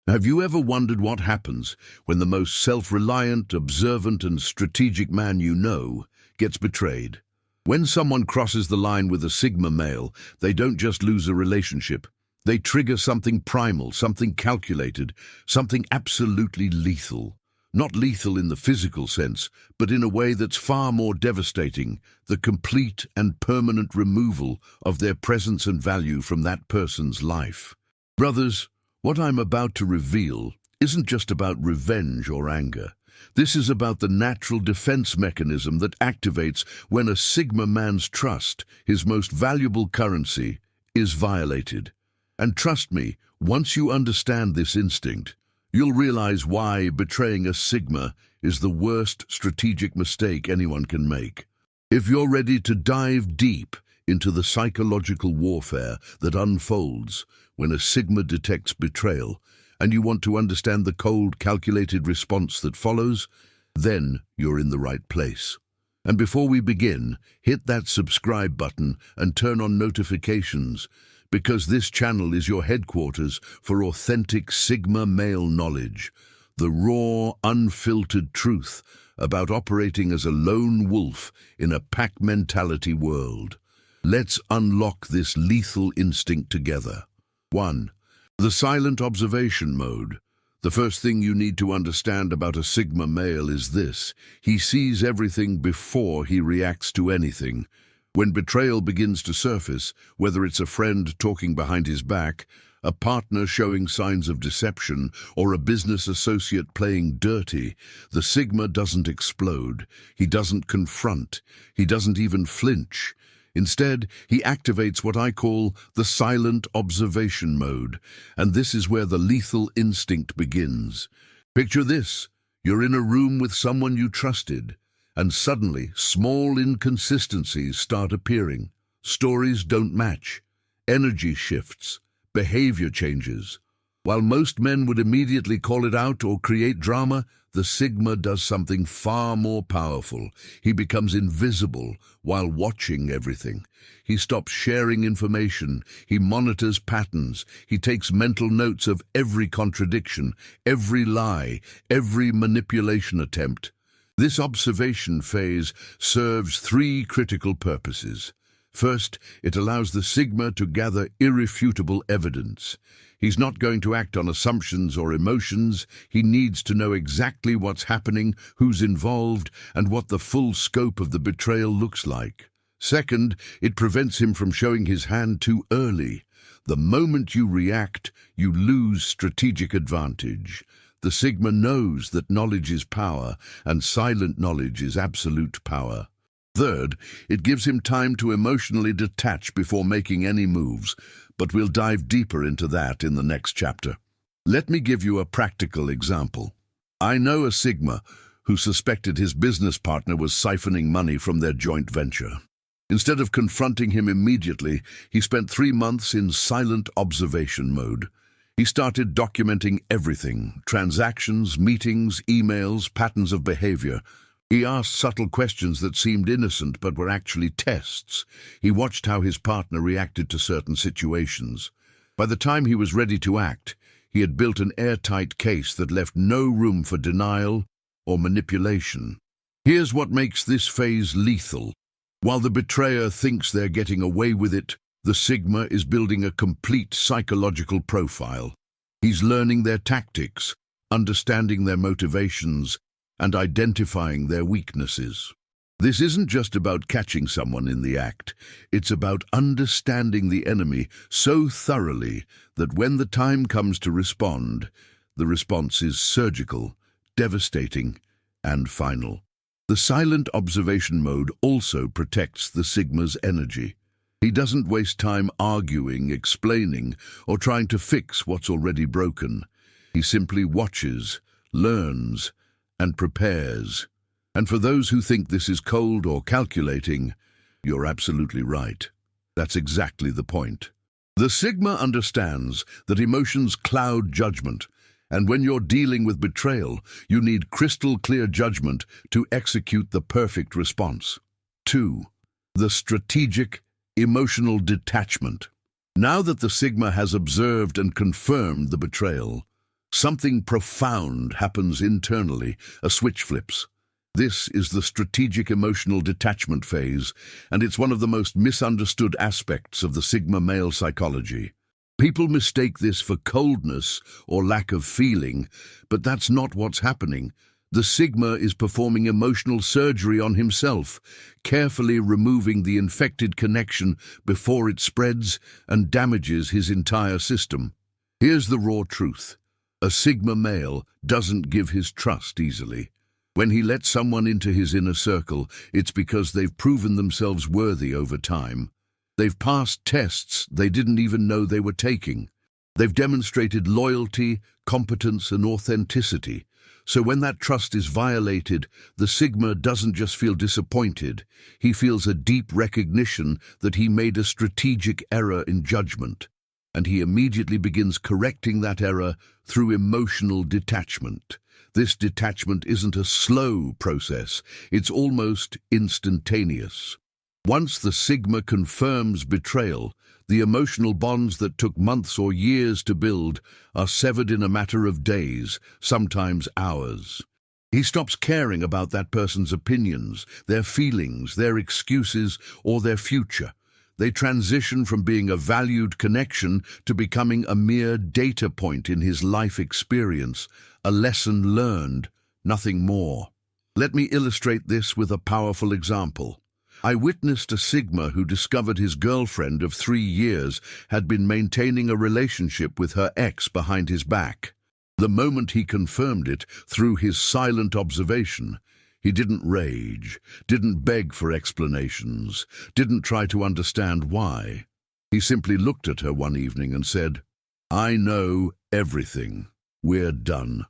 Have you ever wondered what happens when the most self-reliant, observant, and strategic man you know gets betrayed? When someone crosses the line with a Sigma male, they don't just lose a relationship. They trigger something primal, something calculated, something absolutely lethal. Not lethal in the physical sense, but in a way that's far more devastating, the complete and permanent removal of their presence and value from that person's life. Brothers, what I'm about to reveal isn't just about revenge or anger. This is about the natural defense mechanism that activates when a Sigma man's trust, his most valuable currency, is violated. And trust me, once you understand this instinct, you'll realize why betraying a Sigma is the worst strategic mistake anyone can make. If you're ready to dive deep into the psychological warfare that unfolds when a Sigma detects betrayal, and you want to understand the cold, calculated response that follows, then you're in the right place. And before we begin, hit that subscribe button and turn on notifications, because this channel is your headquarters for authentic Sigma male knowledge, the raw, unfiltered truth about operating as a lone wolf in a pack mentality world. Let's unlock this lethal instinct together. 1. The silent observation mode. The first thing you need to understand about a Sigma male is this: he sees everything before he reacts to anything. When betrayal begins to surface, whether it's a friend talking behind his back, a partner showing signs of deception, or a business associate playing dirty, the Sigma doesn't explode. He doesn't confront. He doesn't even flinch. Instead, he activates what I call the silent observation mode, and this is where the lethal instinct begins. Picture this: you're in a room with someone you trusted, and suddenly small inconsistencies start appearing. Stories don't match, energy shifts, behavior changes. While most men would immediately call it out or create drama, the Sigma does something far more powerful. He becomes invisible while watching everything. He stops sharing information. He monitors patterns. He takes mental notes of every contradiction, every lie, every manipulation attempt. This observation phase serves three critical purposes. First, it allows the Sigma to gather irrefutable evidence. He's not going to act on assumptions or emotions. He needs to know exactly what's happening, who's involved, and what the full scope of the betrayal looks like. Second, it prevents him from showing his hand too early. The moment you react, you lose strategic advantage. The Sigma knows that knowledge is power, and silent knowledge is absolute power. Third, it gives him time to emotionally detach before making any moves, but we'll dive deeper into that in the next chapter. Let me give you a practical example. I know a Sigma who suspected his business partner was siphoning money from their joint venture. Instead of confronting him immediately, he spent 3 months in silent observation mode. He started documenting everything: transactions, meetings, emails, patterns of behavior. He asked subtle questions that seemed innocent but were actually tests. He watched how his partner reacted to certain situations. By the time he was ready to act, he had built an airtight case that left no room for denial or manipulation. Here's what makes this phase lethal. While the betrayer thinks they're getting away with it, the Sigma is building a complete psychological profile. He's learning their tactics, understanding their motivations, and identifying their weaknesses. This isn't just about catching someone in the act. It's about understanding the enemy so thoroughly that when the time comes to respond, the response is surgical, devastating, and final. The silent observation mode also protects the Sigma's energy. He doesn't waste time arguing, explaining, or trying to fix what's already broken. He simply watches, learns, and prepares. And for those who think this is cold or calculating, you're absolutely right. That's exactly the point. The Sigma understands that emotions cloud judgment, and when you're dealing with betrayal, you need crystal clear judgment to execute the perfect response. 2. The strategic, emotional detachment. Now that the Sigma has observed and confirmed the betrayal, Something profound happens internally, a switch flips. This is the strategic emotional detachment phase, and it's one of the most misunderstood aspects of the Sigma male psychology. People mistake this for coldness or lack of feeling, but that's not what's happening. The Sigma is performing emotional surgery on himself, carefully removing the infected connection before it spreads and damages his entire system. Here's the raw truth. A Sigma male doesn't give his trust easily. When he lets someone into his inner circle, it's because they've proven themselves worthy over time. They've passed tests they didn't even know they were taking. They've demonstrated loyalty, competence, and authenticity. So when that trust is violated, the Sigma doesn't just feel disappointed. He feels a deep recognition that he made a strategic error in judgment. And he immediately begins correcting that error through emotional detachment. This detachment isn't a slow process, it's almost instantaneous. Once the Sigma confirms betrayal, the emotional bonds that took months or years to build are severed in a matter of days, sometimes hours. He stops caring about that person's opinions, their feelings, their excuses, or their future. They transition from being a valued connection to becoming a mere data point in his life experience, a lesson learned, nothing more. Let me illustrate this with a powerful example. I witnessed a Sigma who discovered his girlfriend of 3 years had been maintaining a relationship with her ex behind his back. The moment he confirmed it through his silent observation, he didn't rage, didn't beg for explanations, didn't try to understand why. He simply looked at her one evening and said, "I know everything. We're done.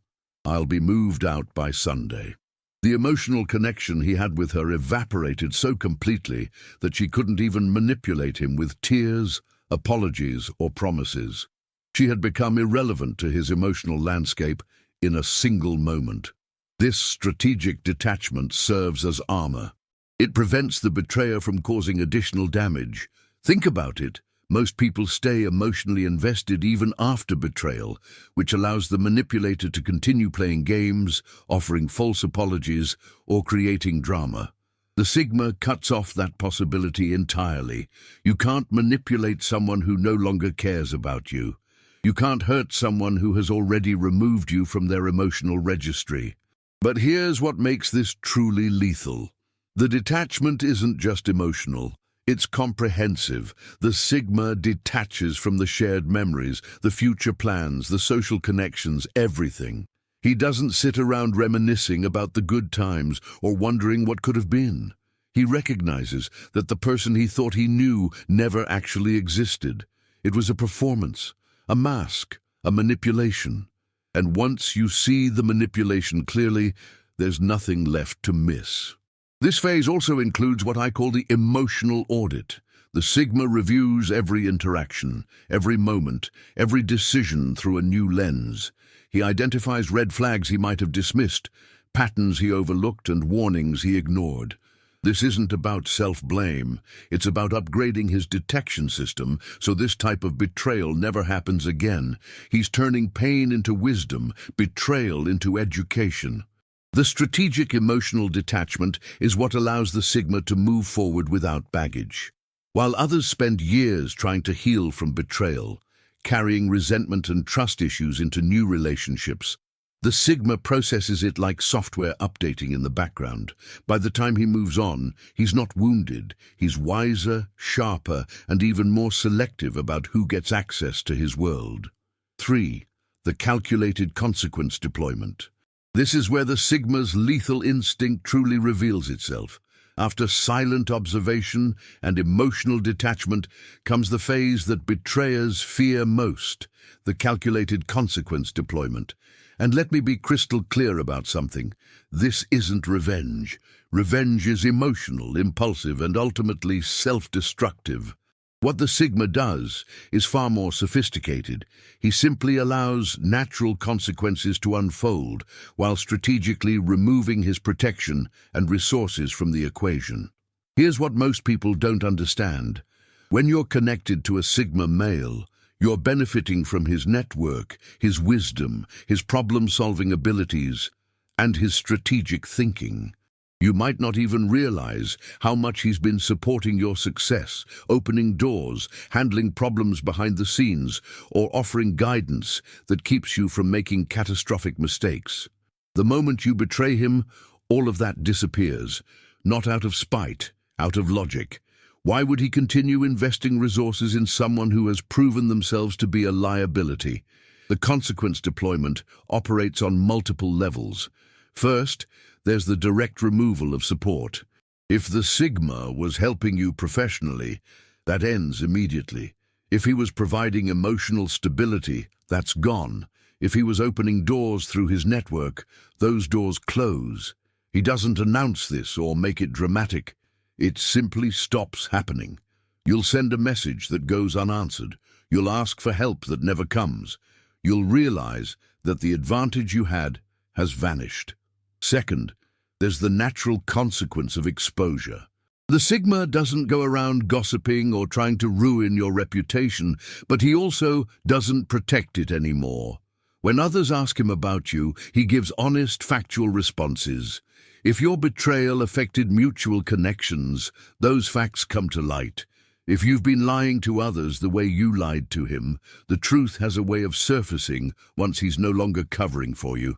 I'll be moved out by Sunday." The emotional connection he had with her evaporated so completely that she couldn't even manipulate him with tears, apologies, or promises. She had become irrelevant to his emotional landscape in a single moment. This strategic detachment serves as armor. It prevents the betrayer from causing additional damage. Think about it. Most people stay emotionally invested even after betrayal, which allows the manipulator to continue playing games, offering false apologies, or creating drama. The Sigma cuts off that possibility entirely. You can't manipulate someone who no longer cares about you. You can't hurt someone who has already removed you from their emotional registry. But here's what makes this truly lethal. The detachment isn't just emotional. It's comprehensive. The Sigma detaches from the shared memories, the future plans, the social connections, everything. He doesn't sit around reminiscing about the good times or wondering what could have been. He recognizes that the person he thought he knew never actually existed. It was a performance, a mask, a manipulation. And once you see the manipulation clearly, there's nothing left to miss. This phase also includes what I call the emotional audit. The Sigma reviews every interaction, every moment, every decision through a new lens. He identifies red flags he might have dismissed, patterns he overlooked, and warnings he ignored. This isn't about self-blame. It's about upgrading his detection system so this type of betrayal never happens again. He's turning pain into wisdom, betrayal into education. The strategic emotional detachment is what allows the Sigma to move forward without baggage. While others spend years trying to heal from betrayal, carrying resentment and trust issues into new relationships, the Sigma processes it like software updating in the background. By the time he moves on, he's not wounded. He's wiser, sharper, and even more selective about who gets access to his world. 3. The calculated consequence deployment. This is where the Sigma's lethal instinct truly reveals itself. After silent observation and emotional detachment comes the phase that betrayers fear most, the calculated consequence deployment. And let me be crystal clear about something. This isn't revenge. Revenge is emotional, impulsive, and ultimately self-destructive. What the Sigma does is far more sophisticated. He simply allows natural consequences to unfold while strategically removing his protection and resources from the equation. Here's what most people don't understand. When you're connected to a Sigma male, You're benefiting from his network, his wisdom, his problem-solving abilities, and his strategic thinking. You might not even realize how much he's been supporting your success, opening doors, handling problems behind the scenes, or offering guidance that keeps you from making catastrophic mistakes. The moment you betray him, all of that disappears, not out of spite, out of logic. Why would he continue investing resources in someone who has proven themselves to be a liability? The consequence deployment operates on multiple levels. First, there's the direct removal of support. If the Sigma was helping you professionally, that ends immediately. If he was providing emotional stability, that's gone. If he was opening doors through his network, those doors close. He doesn't announce this or make it dramatic. It simply stops happening. You'll send a message that goes unanswered. You'll ask for help that never comes. You'll realize that the advantage you had has vanished. Second, there's the natural consequence of exposure. The Sigma doesn't go around gossiping or trying to ruin your reputation, but he also doesn't protect it anymore. When others ask him about you, he gives honest, factual responses. If your betrayal affected mutual connections, those facts come to light. If you've been lying to others the way you lied to him, the truth has a way of surfacing once he's no longer covering for you.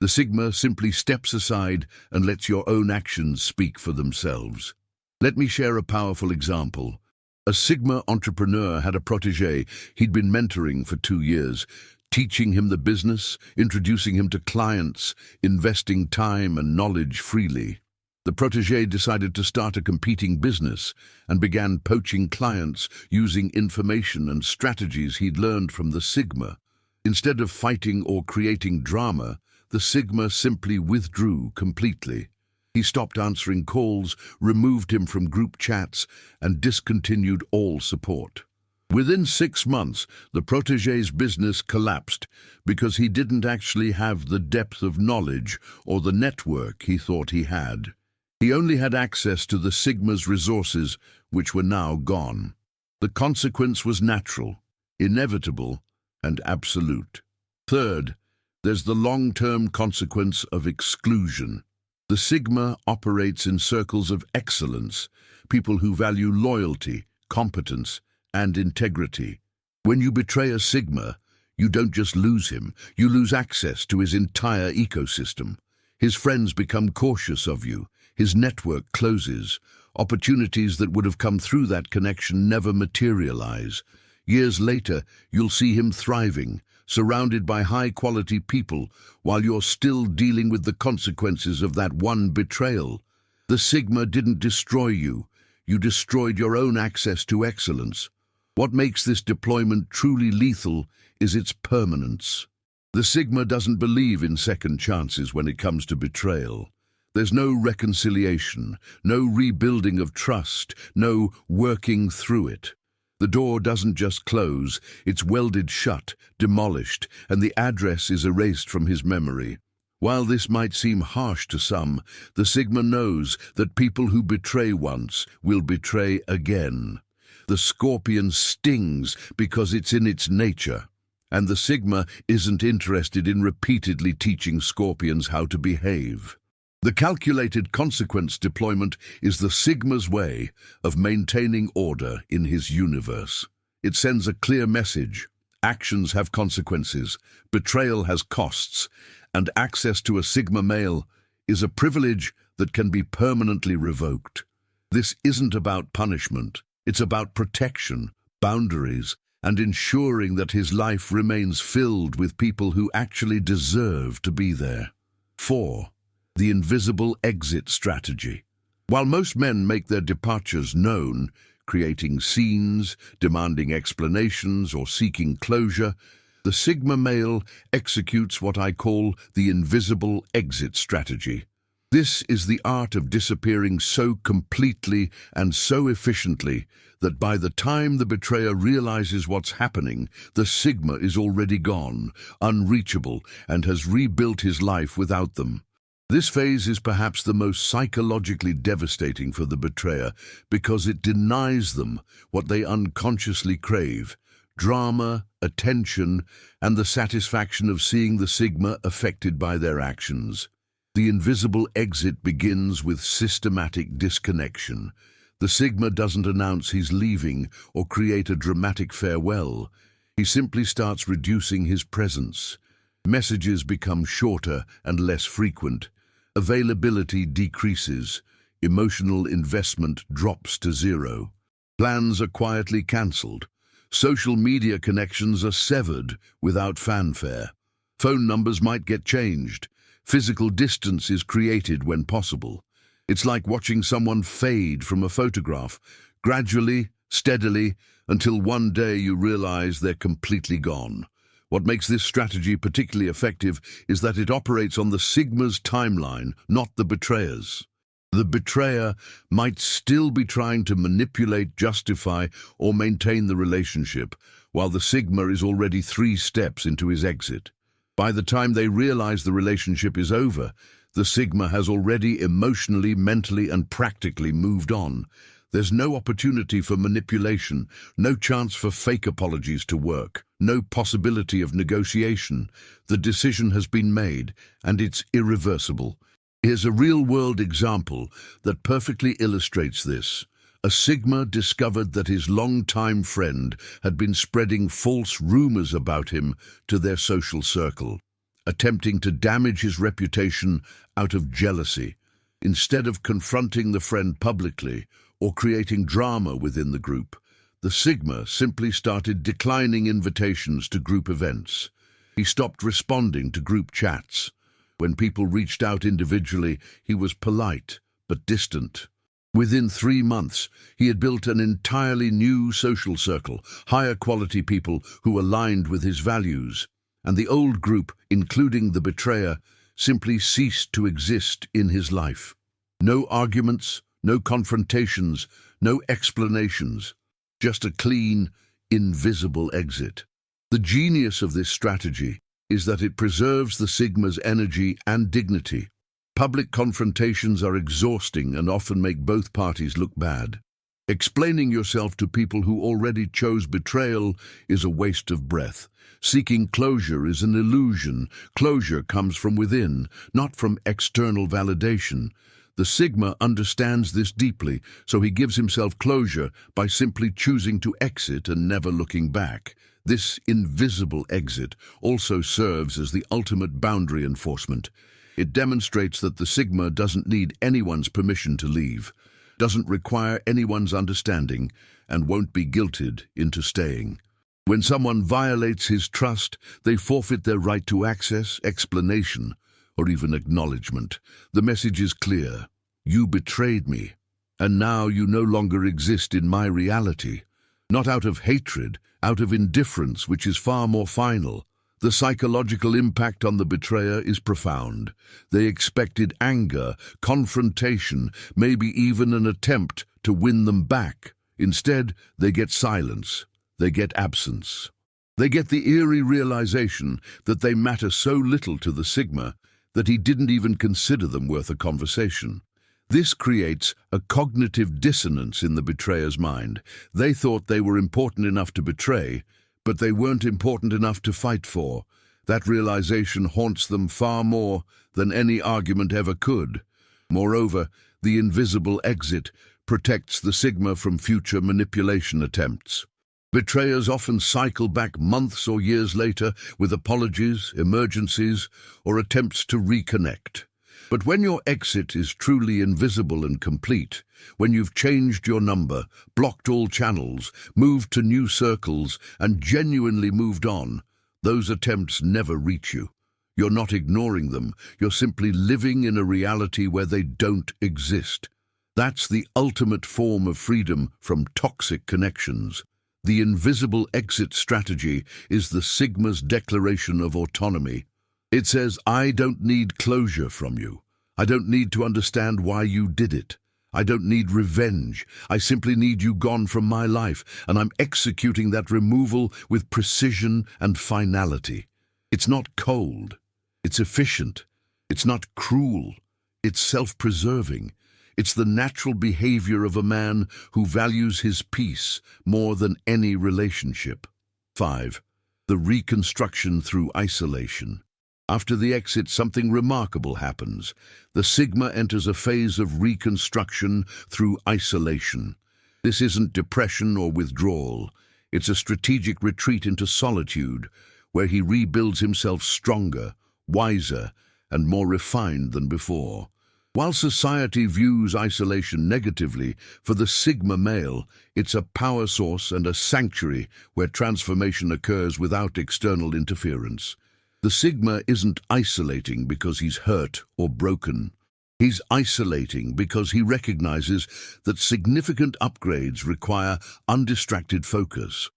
The Sigma simply steps aside and lets your own actions speak for themselves. Let me share a powerful example. A Sigma entrepreneur had a protégé he'd been mentoring for 2 years, teaching him the business, introducing him to clients, investing time and knowledge freely. The protégé decided to start a competing business and began poaching clients using information and strategies he'd learned from the Sigma. Instead of fighting or creating drama, the Sigma simply withdrew completely. He stopped answering calls, removed him from group chats, and discontinued all support. Within 6 months, the protégé's business collapsed because he didn't actually have the depth of knowledge or the network he thought he had. He only had access to the Sigma's resources, which were now gone. The consequence was natural, inevitable, and absolute. Third, there's the long-term consequence of exclusion. The Sigma operates in circles of excellence, people who value loyalty, competence, and integrity. When you betray a Sigma, you don't just lose him, you lose access to his entire ecosystem. His friends become cautious of you, his network closes, opportunities that would have come through that connection never materialize. Years later, you'll see him thriving, surrounded by high-quality people, while you're still dealing with the consequences of that one betrayal. The Sigma didn't destroy you, you destroyed your own access to excellence. What makes this deployment truly lethal is its permanence. The Sigma doesn't believe in second chances when it comes to betrayal. There's no reconciliation, no rebuilding of trust, no working through it. The door doesn't just close, it's welded shut, demolished, and the address is erased from his memory. While this might seem harsh to some, the Sigma knows that people who betray once will betray again. The scorpion stings because it's in its nature, and the Sigma isn't interested in repeatedly teaching scorpions how to behave. The calculated consequence deployment is the Sigma's way of maintaining order in his universe. It sends a clear message. Actions have consequences, betrayal has costs, and access to a Sigma male is a privilege that can be permanently revoked. This isn't about punishment, it's about protection, boundaries, and ensuring that his life remains filled with people who actually deserve to be there. 4. The invisible exit strategy. While most men make their departures known, creating scenes, demanding explanations, or seeking closure, the Sigma male executes what I call the invisible exit strategy. This is the art of disappearing so completely and so efficiently that by the time the betrayer realizes what's happening, the Sigma is already gone, unreachable, and has rebuilt his life without them. This phase is perhaps the most psychologically devastating for the betrayer because it denies them what they unconsciously crave: drama, attention, and the satisfaction of seeing the sigma affected by their actions. The invisible exit begins with systematic disconnection. The sigma doesn't announce he's leaving or create a dramatic farewell. He simply starts reducing his presence. Messages become shorter and less frequent. Availability decreases. Emotional investment drops to zero. Plans are quietly cancelled. Social media connections are severed without fanfare. Phone numbers might get changed. Physical distance is created when possible. It's like watching someone fade from a photograph, gradually, steadily, until one day you realize they're completely gone. What makes this strategy particularly effective is that it operates on the sigma's timeline, not the betrayer's. The betrayer might still be trying to manipulate, justify, or maintain the relationship, while the sigma is already 3 steps into his exit. By the time they realize the relationship is over, the sigma has already emotionally, mentally, and practically moved on. There's no opportunity for manipulation, no chance for fake apologies to work, no possibility of negotiation. The decision has been made, and it's irreversible. Here's a real-world example that perfectly illustrates this. A sigma discovered that his long-time friend had been spreading false rumors about him to their social circle, attempting to damage his reputation out of jealousy. Instead of confronting the friend publicly or creating drama within the group, the sigma simply started declining invitations to group events. He stopped responding to group chats. When people reached out individually, he was polite but distant. Within 3 months, he had built an entirely new social circle, higher quality people who aligned with his values, and the old group, including the betrayer, simply ceased to exist in his life. No arguments, no confrontations, no explanations, just a clean, invisible exit. The genius of this strategy is that it preserves the sigma's energy and dignity. Public confrontations are exhausting and often make both parties look bad. Explaining yourself to people who already chose betrayal is a waste of breath. Seeking closure is an illusion. Closure comes from within, not from external validation. The sigma understands this deeply, so he gives himself closure by simply choosing to exit and never looking back. This invisible exit also serves as the ultimate boundary enforcement. It demonstrates that the sigma doesn't need anyone's permission to leave, doesn't require anyone's understanding, and won't be guilted into staying. When someone violates his trust, they forfeit their right to access, explanation, or even acknowledgement. The message is clear. You betrayed me, and now you no longer exist in my reality. Not out of hatred, out of indifference, which is far more final. The psychological impact on the betrayer is profound. They expected anger, confrontation, maybe even an attempt to win them back. Instead, they get silence. They get absence. They get the eerie realization that they matter so little to the sigma that he didn't even consider them worth a conversation. This creates a cognitive dissonance in the betrayer's mind. They thought they were important enough to betray, but they weren't important enough to fight for. That realization haunts them far more than any argument ever could. Moreover, the invisible exit protects the sigma from future manipulation attempts. Betrayers often cycle back months or years later with apologies, emergencies, or attempts to reconnect. But when your exit is truly invisible and complete, when you've changed your number, blocked all channels, moved to new circles, and genuinely moved on, those attempts never reach you. You're not ignoring them, you're simply living in a reality where they don't exist. That's the ultimate form of freedom from toxic connections. The invisible exit strategy is the sigma's declaration of autonomy. It says, I don't need closure from you. I don't need to understand why you did it. I don't need revenge. I simply need you gone from my life, and I'm executing that removal with precision and finality. It's not cold. It's efficient. It's not cruel. It's self-preserving. It's the natural behavior of a man who values his peace more than any relationship. 5. The reconstruction through isolation. After the exit, something remarkable happens. The Sigma enters a phase of reconstruction through isolation. This isn't depression or withdrawal. It's a strategic retreat into solitude, where he rebuilds himself stronger, wiser, and more refined than before. While society views isolation negatively, for the Sigma male, it's a power source and a sanctuary where transformation occurs without external interference. The Sigma isn't isolating because he's hurt or broken. He's isolating because he recognizes that significant upgrades require undistracted focus.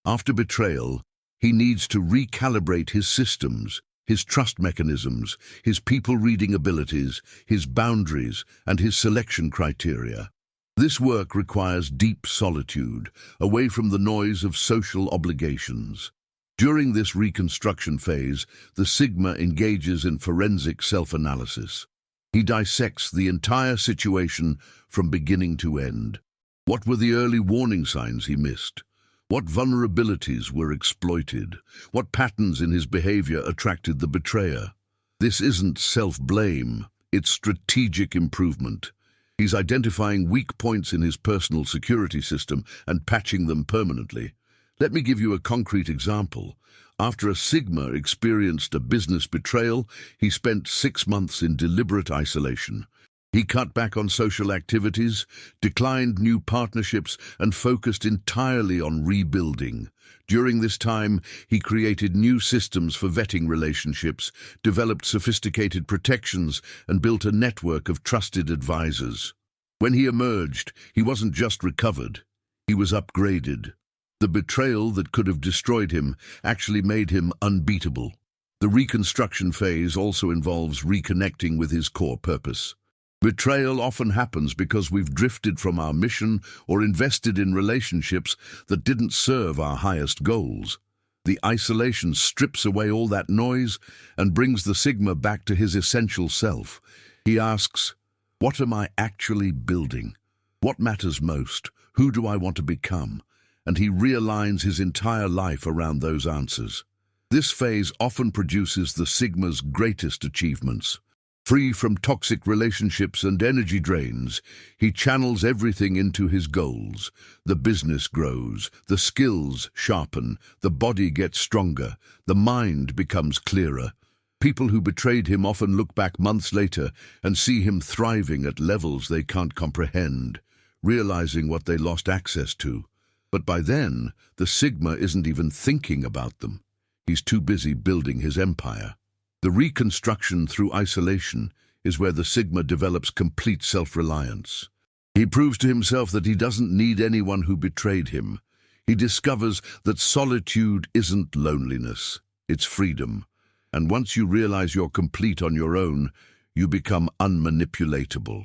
After betrayal, he needs to recalibrate his systems, his trust mechanisms, his people-reading abilities, his boundaries, and his selection criteria. This work requires deep solitude, away from the noise of social obligations. During this reconstruction phase, the Sigma engages in forensic self-analysis. He dissects the entire situation from beginning to end. What were the early warning signs he missed? What vulnerabilities were exploited? What patterns in his behavior attracted the betrayer? This isn't self-blame, it's strategic improvement. He's identifying weak points in his personal security system and patching them permanently. Let me give you a concrete example. After a Sigma experienced a business betrayal, he spent 6 months in deliberate isolation. He cut back on social activities, declined new partnerships, and focused entirely on rebuilding. During this time, he created new systems for vetting relationships, developed sophisticated protections, and built a network of trusted advisors. When he emerged, he wasn't just recovered, he was upgraded. The betrayal that could have destroyed him actually made him unbeatable. The reconstruction phase also involves reconnecting with his core purpose. Betrayal often happens because we've drifted from our mission or invested in relationships that didn't serve our highest goals. The isolation strips away all that noise and brings the Sigma back to his essential self. He asks, "What am I actually building? What matters most? Who do I want to become?" And he realigns his entire life around those answers. This phase often produces the Sigma's greatest achievements. Free from toxic relationships and energy drains, he channels everything into his goals. The business grows, the skills sharpen, the body gets stronger, the mind becomes clearer. People who betrayed him often look back months later and see him thriving at levels they can't comprehend, realizing what they lost access to. But by then, the Sigma isn't even thinking about them. He's too busy building his empire. The reconstruction through isolation is where the Sigma develops complete self-reliance. He proves to himself that he doesn't need anyone who betrayed him. He discovers that solitude isn't loneliness, it's freedom. And once you realize you're complete on your own, you become unmanipulatable.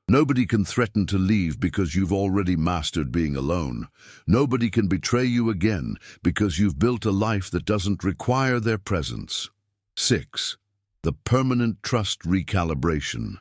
Nobody can threaten to leave because you've already mastered being alone. Nobody can betray you again because you've built a life that doesn't require their presence. 6. The permanent trust recalibration.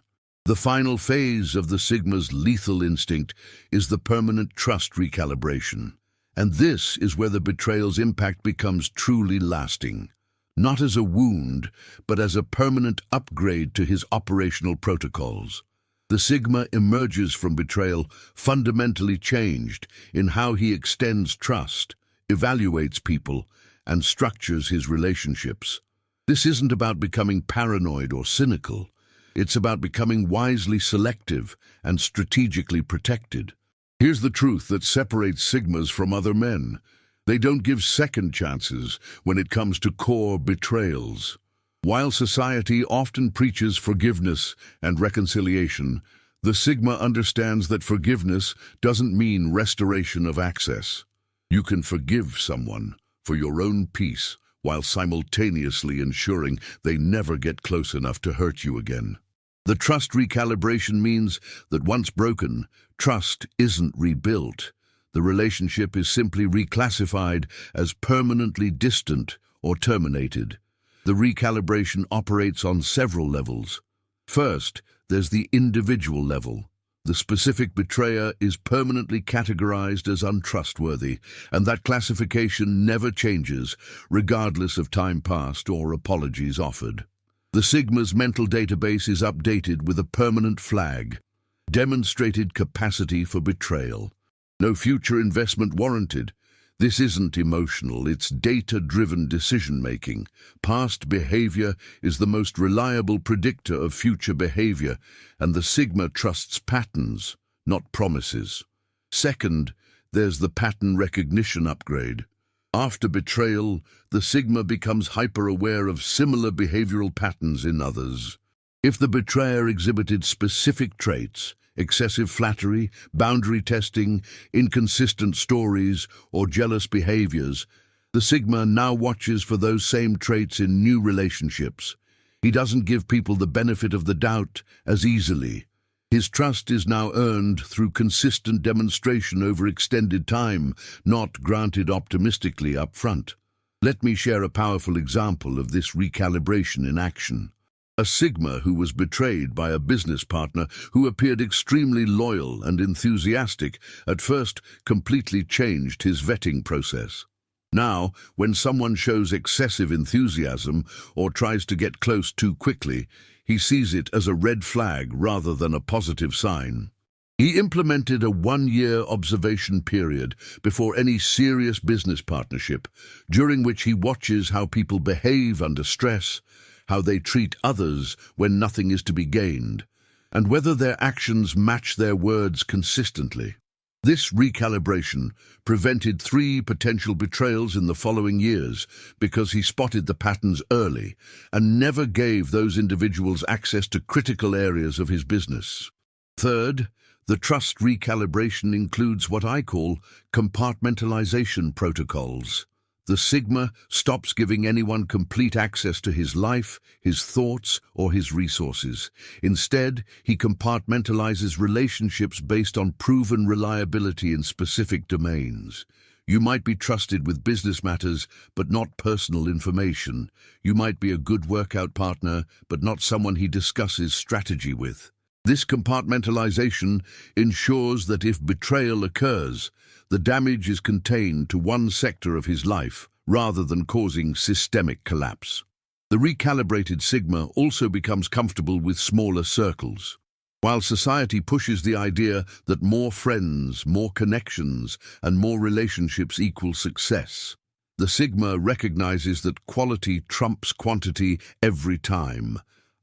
The final phase of the Sigma's lethal instinct is the permanent trust recalibration. And this is where the betrayal's impact becomes truly lasting. Not as a wound, but as a permanent upgrade to his operational protocols. The Sigma emerges from betrayal fundamentally changed in how he extends trust, evaluates people, and structures his relationships. This isn't about becoming paranoid or cynical. It's about becoming wisely selective and strategically protected. Here's the truth that separates Sigmas from other men. They don't give second chances when it comes to core betrayals. While society often preaches forgiveness and reconciliation, the Sigma understands that forgiveness doesn't mean restoration of access. You can forgive someone for your own peace while simultaneously ensuring they never get close enough to hurt you again. The trust recalibration means that once broken, trust isn't rebuilt. The relationship is simply reclassified as permanently distant or terminated. The recalibration operates on several levels. First, there's the individual level. The specific betrayer is permanently categorized as untrustworthy, and that classification never changes, regardless of time passed or apologies offered. The Sigma's mental database is updated with a permanent flag: demonstrated capacity for betrayal. No future investment warranted. This isn't emotional, it's data-driven decision-making. Past behavior is the most reliable predictor of future behavior, and the Sigma trusts patterns, not promises. Second, there's the pattern recognition upgrade. After betrayal, the Sigma becomes hyper-aware of similar behavioral patterns in others. If the betrayer exhibited specific traits, excessive flattery, boundary testing, inconsistent stories, or jealous behaviors, the Sigma now watches for those same traits in new relationships. He doesn't give people the benefit of the doubt as easily. His trust is now earned through consistent demonstration over extended time, not granted optimistically up front. Let me share a powerful example of this recalibration in action. A Sigma who was betrayed by a business partner who appeared extremely loyal and enthusiastic at first completely changed his vetting process. Now, when someone shows excessive enthusiasm or tries to get close too quickly, he sees it as a red flag rather than a positive sign. He implemented a 1-year observation period before any serious business partnership, during which he watches how people behave under stress, how they treat others when nothing is to be gained, and whether their actions match their words consistently. This recalibration prevented 3 potential betrayals in the following years because he spotted the patterns early and never gave those individuals access to critical areas of his business. Third, the trust recalibration includes what I call compartmentalization protocols. The Sigma stops giving anyone complete access to his life, his thoughts, or his resources. Instead, he compartmentalizes relationships based on proven reliability in specific domains. You might be trusted with business matters, but not personal information. You might be a good workout partner, but not someone he discusses strategy with. This compartmentalization ensures that if betrayal occurs, the damage is contained to one sector of his life, rather than causing systemic collapse. The recalibrated Sigma also becomes comfortable with smaller circles. While society pushes the idea that more friends, more connections, and more relationships equal success, the Sigma recognizes that quality trumps quantity every time.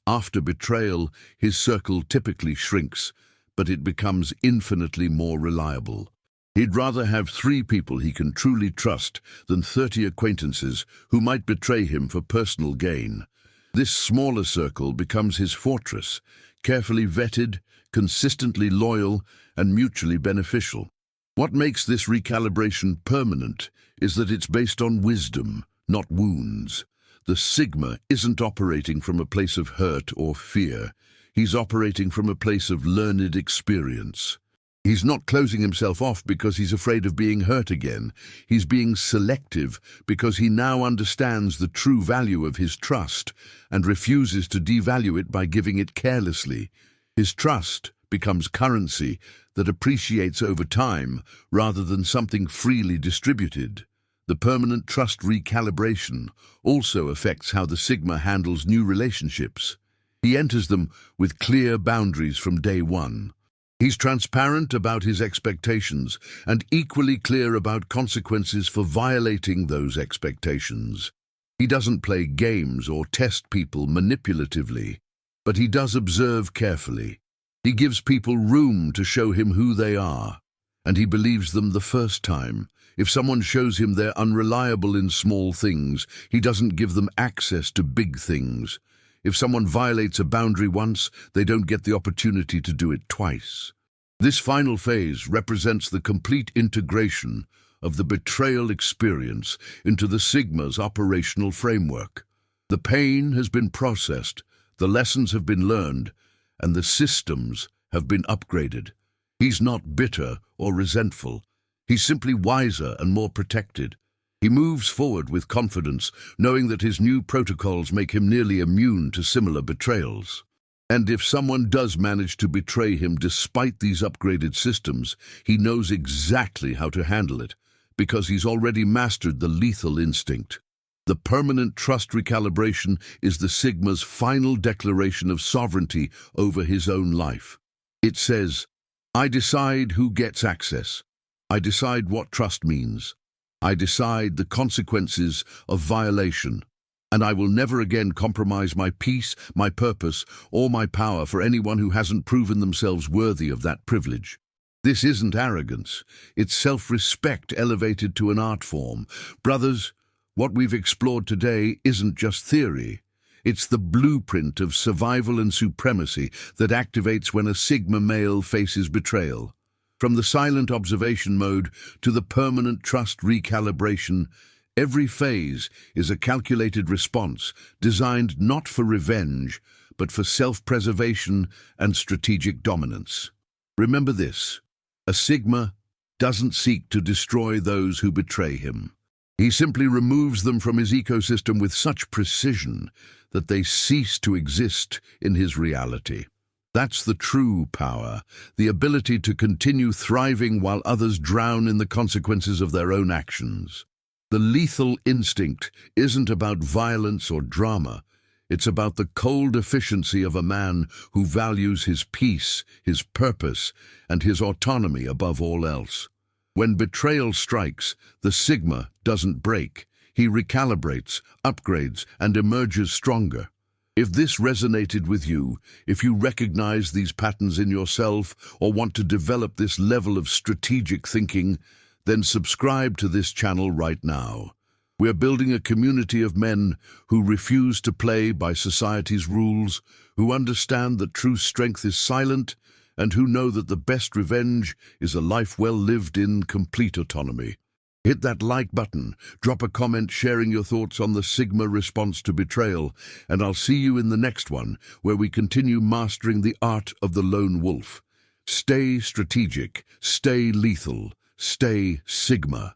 After betrayal, his circle typically shrinks, but it becomes infinitely more reliable. He'd rather have 3 people he can truly trust than 30 acquaintances who might betray him for personal gain. This smaller circle becomes his fortress, carefully vetted, consistently loyal, and mutually beneficial. What makes this recalibration permanent is that it's based on wisdom, not wounds. The Sigma isn't operating from a place of hurt or fear. He's operating from a place of learned experience. He's not closing himself off because he's afraid of being hurt again. He's being selective because he now understands the true value of his trust and refuses to devalue it by giving it carelessly. His trust becomes currency that appreciates over time rather than something freely distributed. The permanent trust recalibration also affects how the Sigma handles new relationships. He enters them with clear boundaries from day one. He's transparent about his expectations and equally clear about consequences for violating those expectations. He doesn't play games or test people manipulatively, but he does observe carefully. He gives people room to show him who they are, and he believes them the first time. If someone shows him they're unreliable in small things, he doesn't give them access to big things. If someone violates a boundary once, they don't get the opportunity to do it twice. This final phase represents the complete integration of the betrayal experience into the Sigma's operational framework. The pain has been processed, the lessons have been learned, and the systems have been upgraded. He's not bitter or resentful. He's simply wiser and more protected. He moves forward with confidence, knowing that his new protocols make him nearly immune to similar betrayals. And if someone does manage to betray him despite these upgraded systems, he knows exactly how to handle it, because he's already mastered the lethal instinct. The permanent trust recalibration is the Sigma's final declaration of sovereignty over his own life. It says, I decide who gets access. I decide what trust means. I decide the consequences of violation. And I will never again compromise my peace, my purpose, or my power for anyone who hasn't proven themselves worthy of that privilege. This isn't arrogance. It's self-respect elevated to an art form. Brothers, what we've explored today isn't just theory. It's the blueprint of survival and supremacy that activates when a Sigma male faces betrayal. From the silent observation mode to the permanent trust recalibration, every phase is a calculated response designed not for revenge, but for self-preservation and strategic dominance. Remember this, a Sigma doesn't seek to destroy those who betray him. He simply removes them from his ecosystem with such precision that they cease to exist in his reality. That's the true power, the ability to continue thriving while others drown in the consequences of their own actions. The lethal instinct isn't about violence or drama. It's about the cold efficiency of a man who values his peace, his purpose, and his autonomy above all else. When betrayal strikes, the Sigma doesn't break. He recalibrates, upgrades, and emerges stronger. If this resonated with you, if you recognize these patterns in yourself or want to develop this level of strategic thinking, then subscribe to this channel right now. We're building a community of men who refuse to play by society's rules, who understand that true strength is silent, and who know that the best revenge is a life well lived in complete autonomy. Hit that like button, drop a comment sharing your thoughts on the Sigma response to betrayal, and I'll see you in the next one, where we continue mastering the art of the lone wolf. Stay strategic, stay lethal, stay Sigma.